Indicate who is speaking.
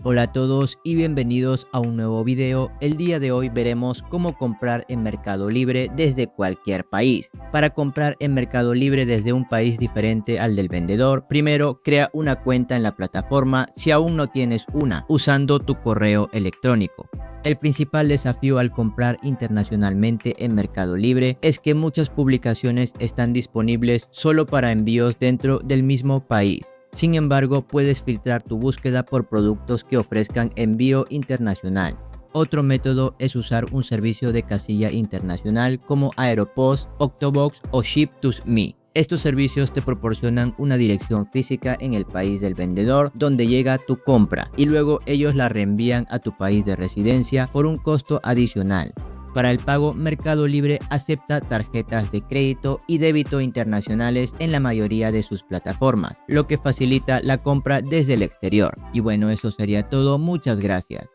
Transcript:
Speaker 1: Hola a todos y bienvenidos a un nuevo video. El día de hoy veremos cómo comprar en Mercado Libre desde cualquier país. Para comprar en Mercado Libre desde un país diferente al del vendedor, primero crea una cuenta en la plataforma si aún no tienes una, usando tu correo electrónico. El principal desafío al comprar internacionalmente en Mercado Libre es que muchas publicaciones están disponibles solo para envíos dentro del mismo país. Sin embargo, puedes filtrar tu búsqueda por productos que ofrezcan envío internacional. Otro método es usar un servicio de casilla internacional como Aeropost, Octobox o Ship2Me. Estos servicios te proporcionan una dirección física en el país del vendedor donde llega tu compra y luego ellos la reenvían a tu país de residencia por un costo adicional. Para el pago, Mercado Libre acepta tarjetas de crédito y débito internacionales en la mayoría de sus plataformas, lo que facilita la compra desde el exterior. Y bueno, eso sería todo. Muchas gracias.